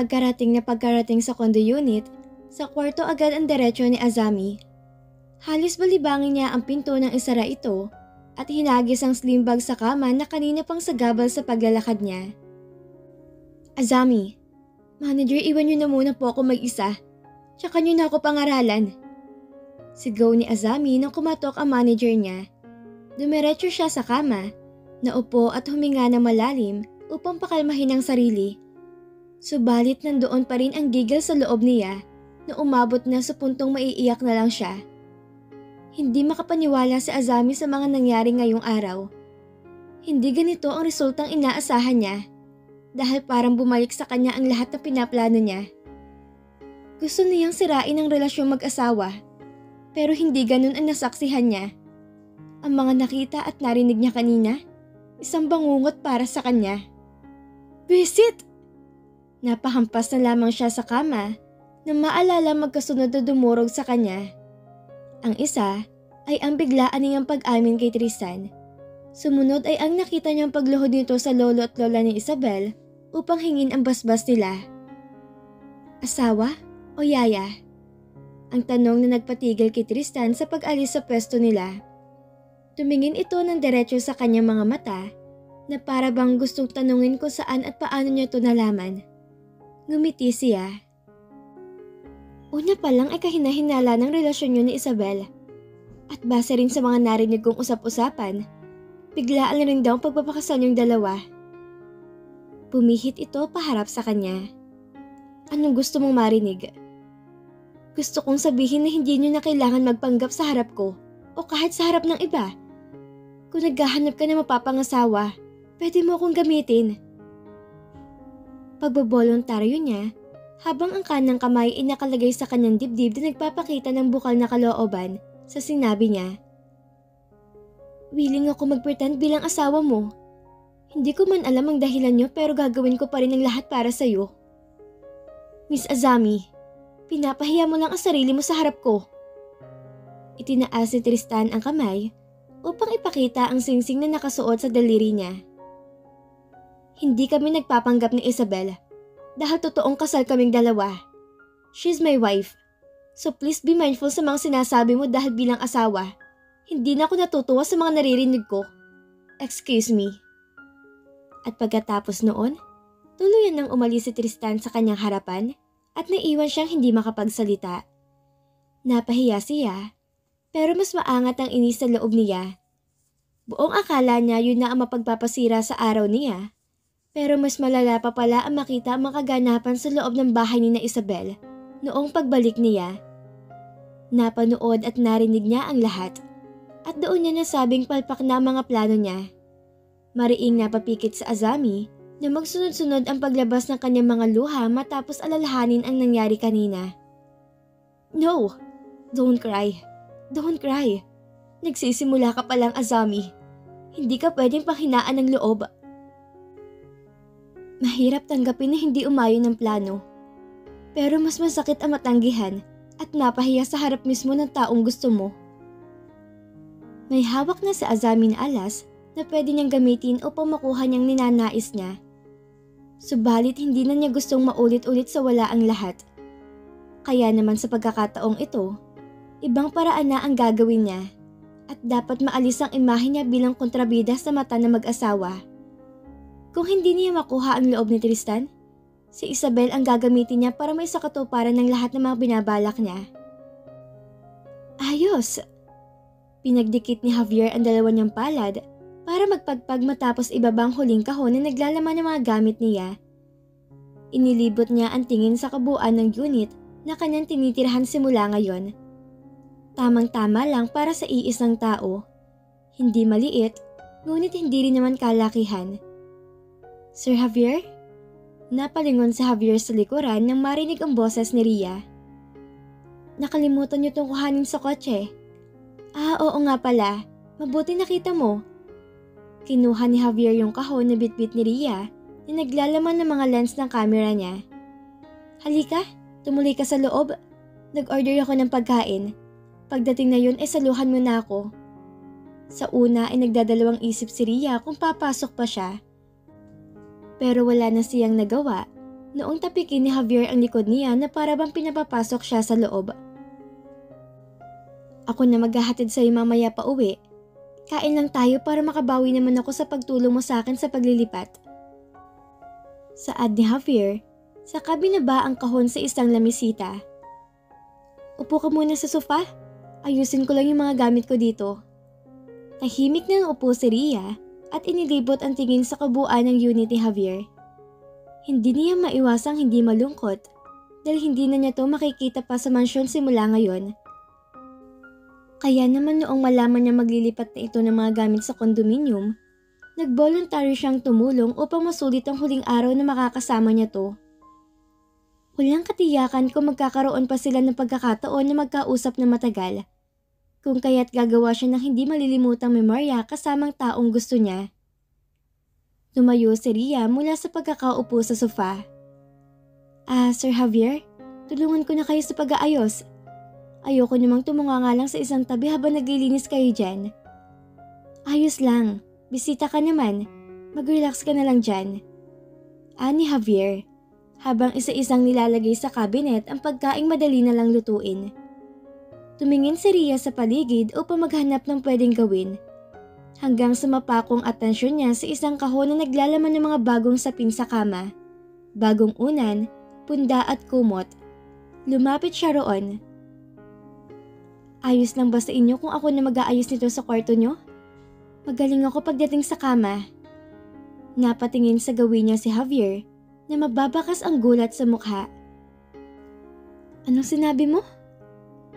Pagkarating sa condo unit, sa kwarto agad ang diretsyo ni Azami. Halos balibangin niya ang pinto nang isara ito at hinagis ang slim bag sa kama na kanina pang sagabal sa paglalakad niya. Azami, manager, iwan niyo na muna po ako mag-isa. Tsaka niyo na ako pangaralan. Sigaw ni Azami nang kumatok ang manager niya. Dumiretso siya sa kama, naupo at huminga ng malalim upang pakalmahin ang sarili. Subalit nandoon pa rin ang gigil sa loob niya na umabot na sa puntong maiiyak na lang siya. Hindi makapaniwala si Azami sa mga nangyari ngayong araw. Hindi ganito ang resultang inaasahan niya dahil parang bumalik sa kanya ang lahat ng pinaplano niya. Gusto niyang sirain ang relasyong mag-asawa pero hindi ganun ang nasaksihan niya. Ang mga nakita at narinig niya kanina, isang bangungot para sa kanya. Visit! Napahampas na lamang siya sa kama nang maalala magkasunod na dumurog sa kanya. Ang isa ay ang biglaan niyang pag-amin kay Tristan. Sumunod ay ang nakita niyang pagluhod nito sa lolo at lola ni Isabel upang hingin ang basbas nila. Asawa o yaya? Ang tanong na nagpatigil kay Tristan sa pag-alis sa pwesto nila. Tumingin ito ng diretso sa kanyang mga mata na para bang gustong tanungin kung saan at paano niya ito nalaman. Ngumiti siya. Una pa lang ay kahinahinala ng relasyon niyo ni Isabel. At base rin sa mga narinig kong usap-usapan, biglaan na rin daw ang pagpapakasal niyong dalawa. Pumihit ito paharap sa kanya. Anong gusto mong marinig? Gusto kong sabihin na hindi niyo na kailangan magpanggap sa harap ko o kahit sa harap ng iba. Kung naghahanap ka na mapapangasawa, pwede mo akong gamitin. Pagbobolontaryo niya, habang ang kanang kamay ay nakalagay sa kanyang dibdib na nagpapakita ng bukal na kalooban sa sinabi niya. Willing ako mag-pretend bilang asawa mo. Hindi ko man alam ang dahilan niyo pero gagawin ko pa rin ang lahat para sa'yo. Miss Azami, pinapahiya mo lang ang sarili mo sa harap ko. Itinaas ni Tristan ang kamay upang ipakita ang singsing na nakasuot sa daliri niya. Hindi kami nagpapanggap ni Isabel dahil totoong kasal kaming dalawa. She's my wife. So please be mindful sa mga sinasabi mo dahil bilang asawa, hindi na ako natutuwa sa mga naririnig ko. Excuse me. At pagkatapos noon, tuluyan nang umalis si Tristan sa kanyang harapan at naiwan siyang hindi makapagsalita. Napahiya siya, pero mas maangat ang inis sa loob niya. Buong akala niya yun na ang mapagpapasira sa araw niya. Pero mas malala pa pala ang makita ang mga kaganapan sa loob ng bahay ni na Isabel noong pagbalik niya. Napanood at narinig niya ang lahat at doon niya nasabing palpak na ang mga plano niya. Mariing napapikit sa Azami na magsunod-sunod ang paglabas ng kanyang mga luha matapos alalahanin ang nangyari kanina. No! Don't cry. Don't cry. Nagsisimula ka palang, Azami. Hindi ka pwedeng panghinaan ng loob. Mahirap tanggapin na hindi umayon ang plano. Pero mas masakit ang matanggihan at mapahiya sa harap mismo ng taong gusto mo. May hawak na si Azami na alas na pwede niyang gamitin upang makuha niyang ninanais niya. Subalit hindi na niya gustong maulit-ulit sa wala ang lahat. Kaya naman sa pagkakataong ito, ibang paraan na ang gagawin niya at dapat maalis ang imahe niya bilang kontrabida sa mata ng mag-asawa. Kung hindi niya makuha ang loob ni Tristan, si Isabel ang gagamitin niya para may sakatuparan ng lahat ng mga binabalak niya. Ayos! Pinagdikit ni Javier ang dalawa niyang palad para magpagpag matapos ibabang huling kahon na naglalaman ng mga gamit niya. Inilibot niya ang tingin sa kabuuan ng unit na kanyang tinitirahan simula ngayon. Tamang-tama lang para sa iisang tao. Hindi maliit, ngunit hindi rin naman kalakihan. Sir Javier? Napalingon si Javier sa likuran nang marinig ang boses ni Ria. Nakalimutan niyo itong kuhanin sa kotse. Oo nga pala. Mabuti nakita mo. Kinuha ni Javier yung kahon na bitbit ni Ria na naglalaman ng mga lens ng camera niya. Halika, tumuloy ka sa loob. Nag-order ako ng pagkain. Pagdating na yun ay saluhan mo na ako. Sa una ay nagdadalawang isip si Ria kung papasok pa siya. Pero wala na siyang nagawa noong tapikin ni Javier ang likod niya na para bang pinapapasok siya sa loob. Ako na maghahatid sa'yo mamaya pa uwi. Kain lang tayo para makabawi naman ako sa pagtulong mo sa akin sa paglilipat. Saad ni Javier, saka binaba ang kahon sa isang lamisita. Upo ka muna sa sofa. Ayusin ko lang yung mga gamit ko dito. Tahimik na upo si Rhea at inilibot ang tingin sa kabuuan ng unit ni Javier. Hindi niya maiwasang hindi malungkot dahil hindi na niya to makikita pa sa mansyon simula ngayon. Kaya naman noong malaman niya maglilipat na ito ng mga gamit sa kondominium, nag-voluntary siyang tumulong upang masulit ang huling araw na makakasama niya to. Walang katiyakan kung magkakaroon pa sila ng pagkakataon na magkausap na matagal. Kung kaya't gagawa siya ng hindi malilimutang memorya kasamang taong gusto niya. Tumayo si Rhea mula sa pagkakaupo sa sofa. Sir Javier, tulungan ko na kayo sa pag-aayos. Ayoko namang tumunganga lang sa isang tabi habang naglilinis kayo dyan. Ayos lang, bisita ka naman. Mag-relax ka na lang dyan. Ani Javier, habang isa-isang nilalagay sa cabinet ang pagkaing madali na lang lutuin. Tumingin si Rhea sa paligid upang maghanap ng pwedeng gawin. Hanggang sa mapakong atensyon niya sa isang kahon na naglalaman ng mga bagong sapin sa kama. Bagong unan, punda at kumot. Lumapit siya roon. Ayos lang ba sa inyo kung ako na mag-aayos nito sa kwarto nyo? Magaling ako pagdating sa kama. Napatingin sa gawin niya si Javier na mababakas ang gulat sa mukha. Anong sinabi mo?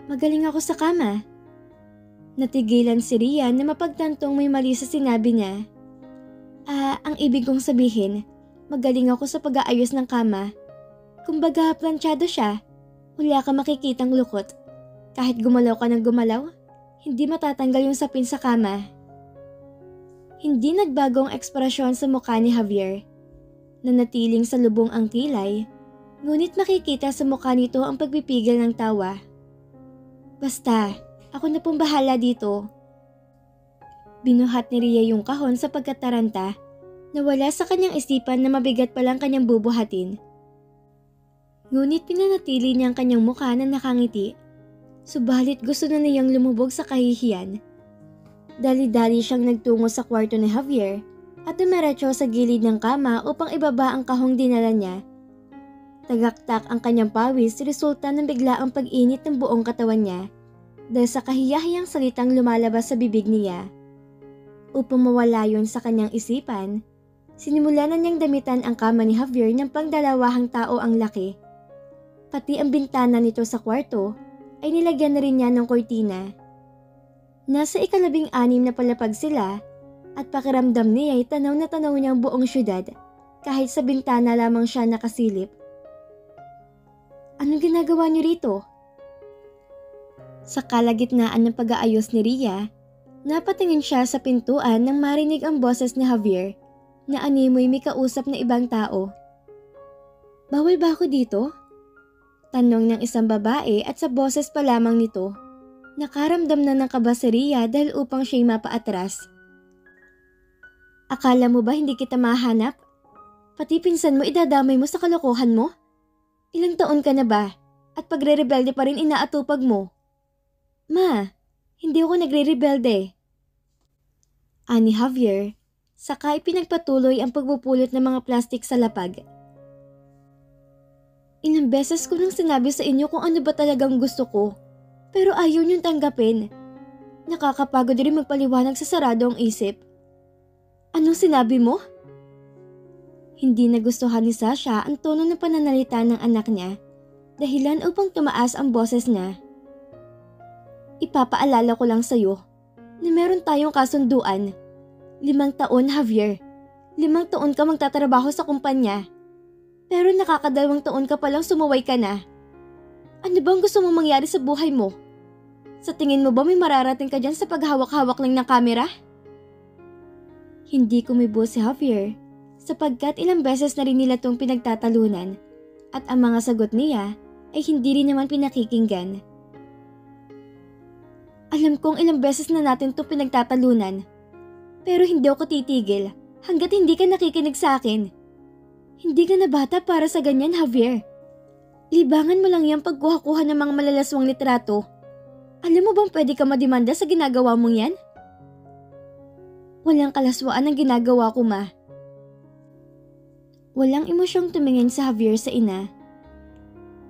Magaling ako sa kama. Natigilan si Rhea na mapagtantong may mali sa sinabi niya. Ang ibig kong sabihin, magaling ako sa pag-aayos ng kama. Kumbaga planchado siya, wala ka makikitang lukot. Kahit gumalaw ka ng gumalaw, hindi matatanggal yung sapin sa kama. Hindi nagbagong ekspresyon sa mukha ni Javier. Nanatiling sa lubong ang kilay, ngunit makikita sa mukha nito ang pagpipigil ng tawa. Basta, ako na pong bahala dito. Binuhat ni Rhea yung kahon sa pagkataranta na wala sa kanyang isipan na mabigat palang kanyang bubuhatin. Ngunit pinanatili niya ang kanyang mukha na nakangiti. Subalit gusto na niyang lumubog sa kahihiyan. Dali-dali siyang nagtungo sa kwarto ni Javier at dumiretso sa gilid ng kama upang ibaba ang kahong dinala niya. Tagaktak ang kanyang pawis resulta ng biglaang pag-init ng buong katawan niya. Dahil sa kahiyahiyang salitang lumalabas sa bibig niya. Upang mawala yun sa kanyang isipan, sinimulan na niyang damitan ang kama ni Javier ng pangdalawahang tao ang laki. Pati ang bintana nito sa kwarto ay nilagyan na rin niya ng kortina. Nasa 16 na palapag sila at pakiramdam niya ay tanaw na tanaw niya ang buong syudad kahit sa bintana lamang siya nakasilip. Anong ginagawa niyo rito? Sa kalagitnaan ng pag-aayos ni Rhea, napatingin siya sa pintuan nang marinig ang boses ni Javier na animoy may kausap na ibang tao. Bawal ba ako dito? Tanong ng isang babae at sa boses pa lamang nito, nakaramdam na ng kaba si Rhea dahil upang siya'y mapaatras. Akala mo ba hindi kita mahanap? Pati pinsan mo idadamay mo sa kalokohan mo? Ilang taon ka na ba? At pagre-rebelde pa rin inaatupag mo? Ma, hindi ako nagre-rebelde. Ani Javier, saka ipinagpatuloy ang pagpupulot ng mga plastik sa lapag. Ilang beses ko nang sinabi sa inyo kung ano ba talagang gusto ko, pero ayaw niyong tanggapin. Nakakapagod rin magpaliwanag sa sarado ang isip. Anong sinabi mo? Hindi nagustuhan ni Sasha ang tono ng pananalita ng anak niya, dahilan upang tumaas ang boses niya. Ipapaalala ko lang sa'yo na meron tayong kasunduan. 5 taon, Javier. 5 taon ka magtatrabaho sa kumpanya. Pero nakaka2 taon ka palang sumuway ka na. Ano bang gusto mong mangyari sa buhay mo? Sa tingin mo ba may mararating ka dyan sa paghawak-hawak lang ng kamera? Hindi kumibo si Javier sapagkat ilang beses na rin nila itong pinagtatalunan at ang mga sagot niya ay hindi rin naman pinakikinggan. Alam kong ilang beses na natin ito pinagtatalunan. Pero hindi ako titigil hanggat hindi ka nakikinig sa akin. Hindi ka na bata para sa ganyan, Javier. Libangan mo lang yung pagkuha-kuha ng mga malalaswang litrato. Alam mo bang pwede ka madimanda sa ginagawa mong yan? Walang kalaswaan ang ginagawa ko, Ma. Walang emosyong tumingin sa Javier sa ina.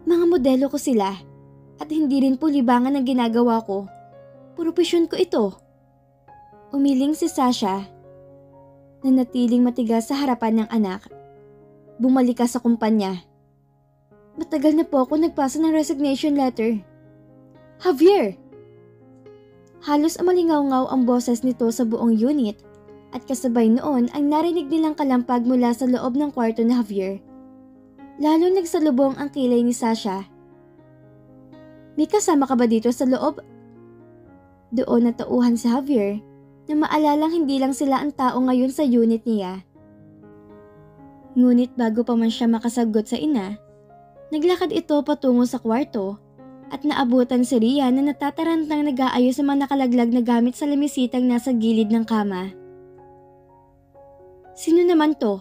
Mga modelo ko sila at hindi rin po libangan ang ginagawa ko. Propesyon ko ito. Umiling si Sasha. Nanatiling matigas sa harapan ng anak. Bumalik ka sa kumpanya. Matagal na po ako nagpasa ng resignation letter. Javier! Halos malingaw-ngaw ang boses nito sa buong unit at kasabay noon ang narinig nilang kalampag mula sa loob ng kwarto ni Javier. Lalo nagsalubong ang kilay ni Sasha. May kasama ka ba dito sa loob? Doon natauhan si Javier na maalalang hindi lang sila ang tao ngayon sa unit niya. Ngunit bago pa man siya makasagot sa ina, naglakad ito patungo sa kwarto at naabutan si Ria na natatarantang nag-aayos sa mga nakalaglag na gamit sa lamisitang nasa gilid ng kama. Sino naman to?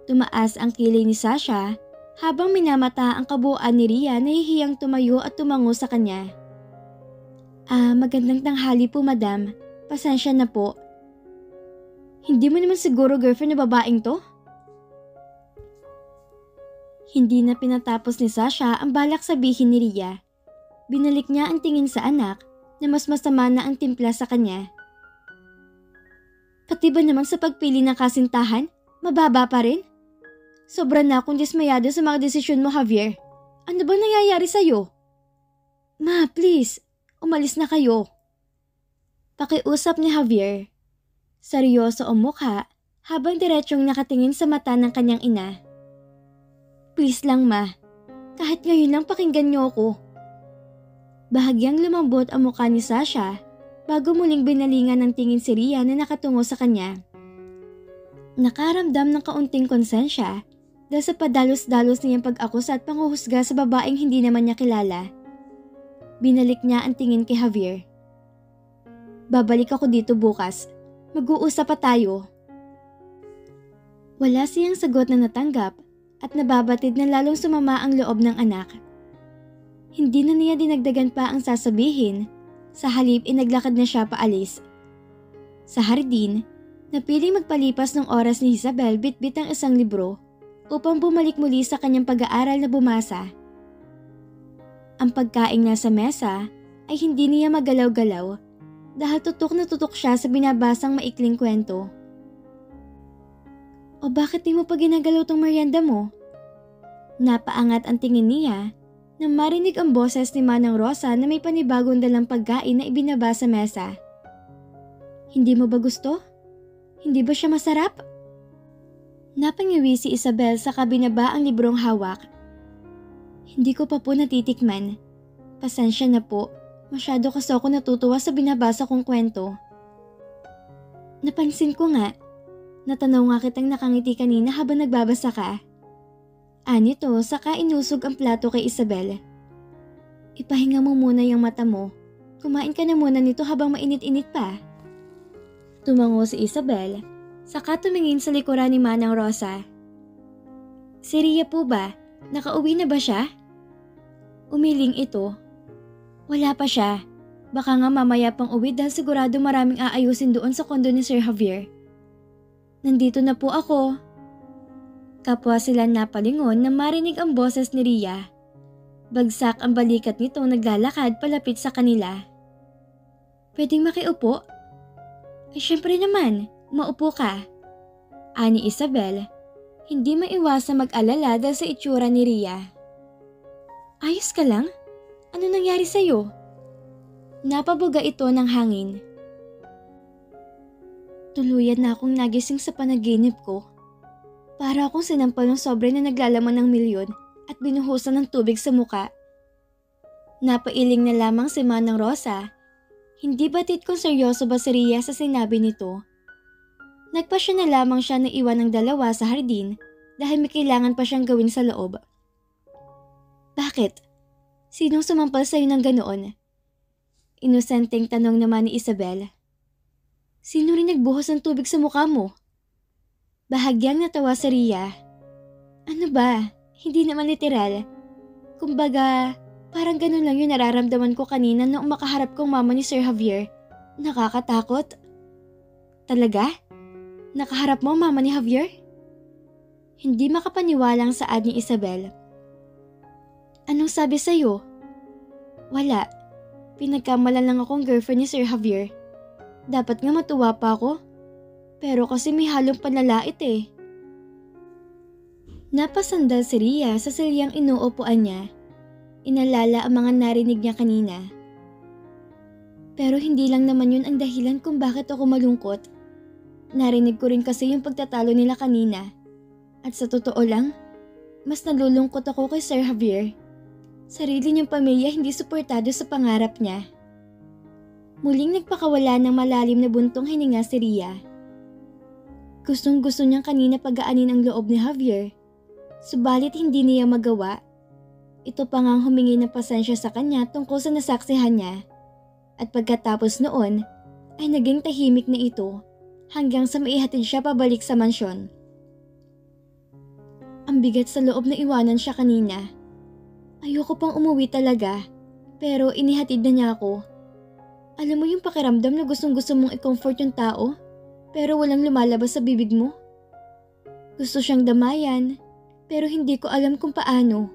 Tumaas ang kilay ni Sasha habang minamata ang kabuuan ni Ria na hihiyang tumayo at tumango sa kanya. Magandang tanghali po, madam. Pasensya na po. Hindi mo naman siguro girlfriend na babaeng to? Hindi na pinatapos ni Sasha ang balak sabihin ni Ria. Binalik niya ang tingin sa anak na mas masama na ang timpla sa kanya. Pati ba naman sa pagpili ng kasintahan, mababa pa rin? Sobra na akong dismayado sa mga desisyon mo, Javier. Ano ba nangyayari sa'yo? Ma, please, umalis na kayo. Pakiusap ni Javier. Seryoso ang mukha habang diretsyong nakatingin sa mata ng kanyang ina. Please lang, Ma. Kahit ngayon lang pakinggan niyo ako. Bahagyang lumambot ang mukha ni Sasha bago muling binalingan ng tingin si Ria na nakatungo sa kanya. Nakaramdam ng kaunting konsensya dahil sa padalos-dalos niyang pag-akusa at panghuhusga sa babaeng hindi naman niya kilala. Binalik niya ang tingin kay Javier. Babalik ako dito bukas. Mag-uusap pa tayo. Wala siyang sagot na natanggap at nababatid na lalong sumama ang loob ng anak. Hindi na niya dinagdagan pa ang sasabihin, sa halip inaglakad na siya paalis. Sa hardin, napiling magpalipas ng oras ni Isabel bitbit ang isang libro upang bumalik muli sa kanyang pag-aaral na bumasa. Ang pagkaing nasa mesa ay hindi niya magalaw-galaw dahil tutok na tutok siya sa binabasang maikling kwento. O bakit di mo pa ginagalaw tong merienda mo? Napaangat ang tingin niya nang marinig ang boses ni Manang Rosa na may panibagong dalang pagkain na ibinaba sa mesa. Hindi mo ba gusto? Hindi ba siya masarap? Napangiwi si Isabel sa kabinaba ang librong hawak. Hindi ko pa po natitikman. Pasensya na po, masyado kasi ako natutuwa sa binabasa kong kwento. Napansin ko nga. Natanaw nga kitang nakangiti kanina habang nagbabasa ka. Anito, saka inusog ang plato kay Isabel. Ipahinga mo muna yung mata mo. Kumain ka na muna nito habang mainit-init pa. Tumango si Isabel, saka tumingin sa likuran ni Manang Rosa. Si Ria po ba? Nakauwi na ba siya? Umiling ito. Wala pa siya. Baka nga mamaya pang uwi dahil sigurado maraming aayusin doon sa kondo ni Sir Javier. Nandito na po ako. Kapwa sila napalingon na marinig ang boses ni Ria. Bagsak ang balikat nito naglalakad palapit sa kanila. Pwedeng makiupo? Ay syempre naman, maupo ka. Ani Isabel, hindi maiwasang mag-alala dahil sa itsura ni Ria. Ayos ka lang? Ano nangyari sa'yo? Napabuga ito ng hangin. Tuluyan na akong nagising sa panaginip ko. Para akong sinampal ng sobre na naglalaman ng milyon at binuhusan ng tubig sa muka. Napailing na lamang si Manang Rosa. Hindi batid kung seryoso ba si Ria sa sinabi nito. Nagpasya na lamang siya na iwan ng dalawa sa hardin dahil may kailangan pa siyang gawin sa loob. Bakit? Sinong sumampal sa'yo ng ganoon? Inosenteng tanong naman ni Isabel. Sino rin nagbuhos ng tubig sa mukha mo? Bahagyang natawa si Ria. Ano ba? Hindi naman literal. Kumbaga, parang ganun lang yung nararamdaman ko kanina noong makaharap kong mama ni Sir Javier. Nakakatakot. Talaga? Nakaharap mo mama ni Javier? Hindi makapaniwalang saad ni Isabel. Anong sabi sa'yo? Wala. Pinagkamalan lang akong girlfriend ni Sir Javier. Dapat nga matuwa pa ako. Pero kasi may halong panlalait eh. Napasandal si Ria sa silyang inuupuan niya. Inalala ang mga narinig niya kanina. Pero hindi lang naman yun ang dahilan kung bakit ako malungkot. Narinig ko rin kasi yung pagtatalo nila kanina. At sa totoo lang, mas nalulungkot ako kay Sir Javier. Sarili niyang pamilya hindi suportado sa pangarap niya. Muling nagpakawala ng malalim na buntong hininga si Ria. Gustong-gusto niyang kanina pagaanin ang loob ni Javier. Subalit hindi niya magawa. Ito pa ngang humingi ng pasensya sa kanya tungkol sa nasaksihan niya. At pagkatapos noon, ay naging tahimik na ito hanggang sa maihatid siya pabalik sa mansyon. Ang bigat sa loob na iwanan siya kanina. Ayoko pang umuwi talaga, pero inihatid na niya ako. Alam mo yung pakiramdam na gustong-gusto mong i-comfort yung tao, pero walang lumalabas sa bibig mo? Gusto siyang damayan, pero hindi ko alam kung paano.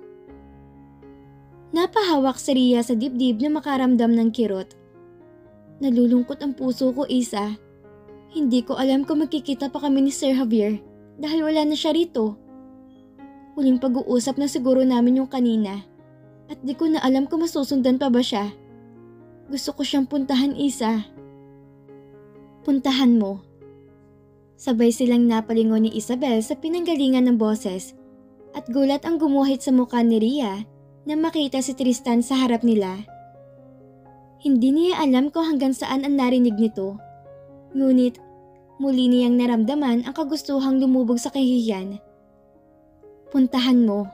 Napahawak si Ria sa dibdib na makaramdam ng kirot. Nalulungkot ang puso ko, Isa. Hindi ko alam kung magkikita pa kami ni Sir Javier dahil wala na siya rito. Huling pag-uusap na siguro namin yung kanina at di ko na alam kung masusundan pa ba siya. Gusto ko siyang puntahan, Isa. Puntahan mo. Sabay silang napalingon ni Isabel sa pinanggalingan ng boses at gulat ang gumuhit sa mukha ni Ria na makita si Tristan sa harap nila. Hindi niya alam kung hanggang saan ang narinig nito. Ngunit muli niyang naramdaman ang kagustuhang lumubog sa kahihiyan. Puntahan mo.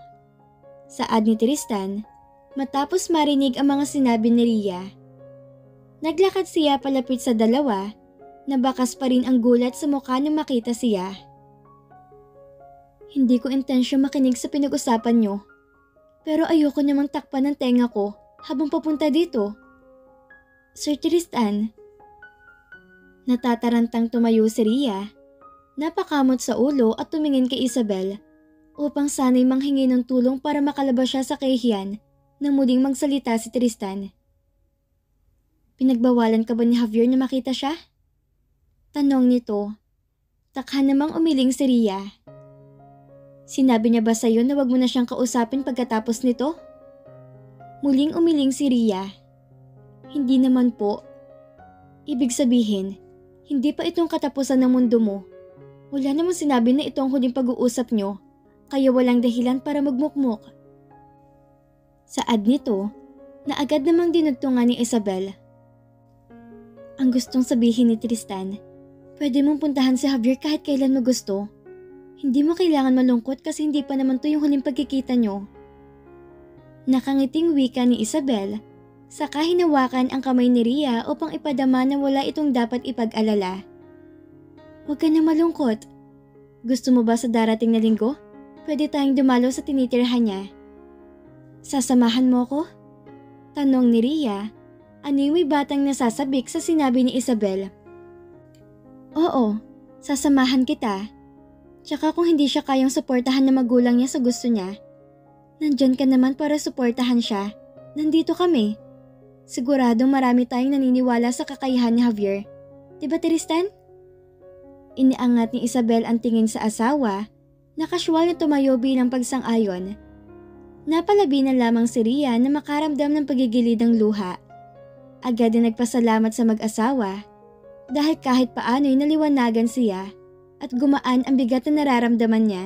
Saad ni Tristan matapos marinig ang mga sinabi ni Ria. Naglakad siya palapit sa dalawa na bakas pa rin ang gulat sa mukha nang makita siya. Hindi ko intensyon makinig sa pinag-usapan niyo, pero ayoko namang takpan ng tenga ko habang papunta dito. Sir Tristan. Natatarantang tumayo si Ria, napakamot sa ulo at tumingin kay Isabel upang sana'y manghingi ng tulong para makalabas siya sa kahihiyan na muling magsalita si Tristan. Pinagbawalan ka ba ni Javier na makita siya? Tanong nito. Takha namang umiling si Ria. Sinabi niya ba sa'yo na wag mo na siyang kausapin pagkatapos nito? Muling umiling si Ria. Hindi naman po. Ibig sabihin, hindi pa itong katapusan ng mundo mo. Wala namang sinabi na ito ang huling pag-uusap niyo. Kaya walang dahilan para magmukmok. Saad nito, na agad namang dinugtungan ni Isabel. Ang gustong sabihin ni Tristan, pwede mong puntahan si Javier kahit kailan mo gusto. Hindi mo kailangan malungkot kasi hindi pa naman to yung huling pagkikita nyo. Nakangiting wika ni Isabel, saka hinawakan ang kamay ni Ria upang ipadama na wala itong dapat ipag-alala. Huwag ka na malungkot. Gusto mo ba sa darating na linggo? Pwede tayong dumalo sa tinitirhan niya. Sasamahan mo ko? Tanong ni Ria, animoy batang nasasabik sa sinabi ni Isabel. Oo, sasamahan kita. Tsaka kung hindi siya kayang suportahan ng magulang niya sa gusto niya, nandyan ka naman para suportahan siya. Nandito kami. Siguradong marami tayong naniniwala sa kakayahan ni Javier. Diba, Tristan? Iniangat ni Isabel ang tingin sa asawa na kasyual na tumayo bilang pagsang-ayon. Napalabi na lamang si Ria na makaramdam ng pagigilid ng luha. Agad na nagpasalamat sa mag-asawa dahil kahit paano'y naliwanagan siya at gumaan ang bigat na nararamdaman niya.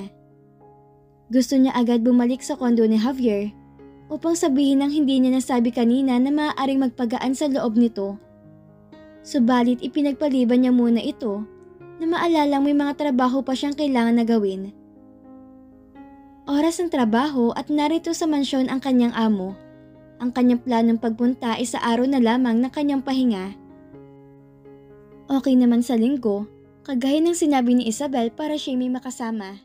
Gusto niya agad bumalik sa kondo ni Javier upang sabihin ng hindi niya nasabi kanina na maaaring magpagaan sa loob nito. Subalit ipinagpaliban niya muna ito na maalalang may mga trabaho pa siyang kailangan na gawin. Oras ng trabaho at narito sa mansyon ang kanyang amo. Ang kanyang planong pagpunta ay sa araw na lamang ng kanyang pahinga. Okay naman sa linggo, kagaya ng sinabi ni Isabel para siya may makasama.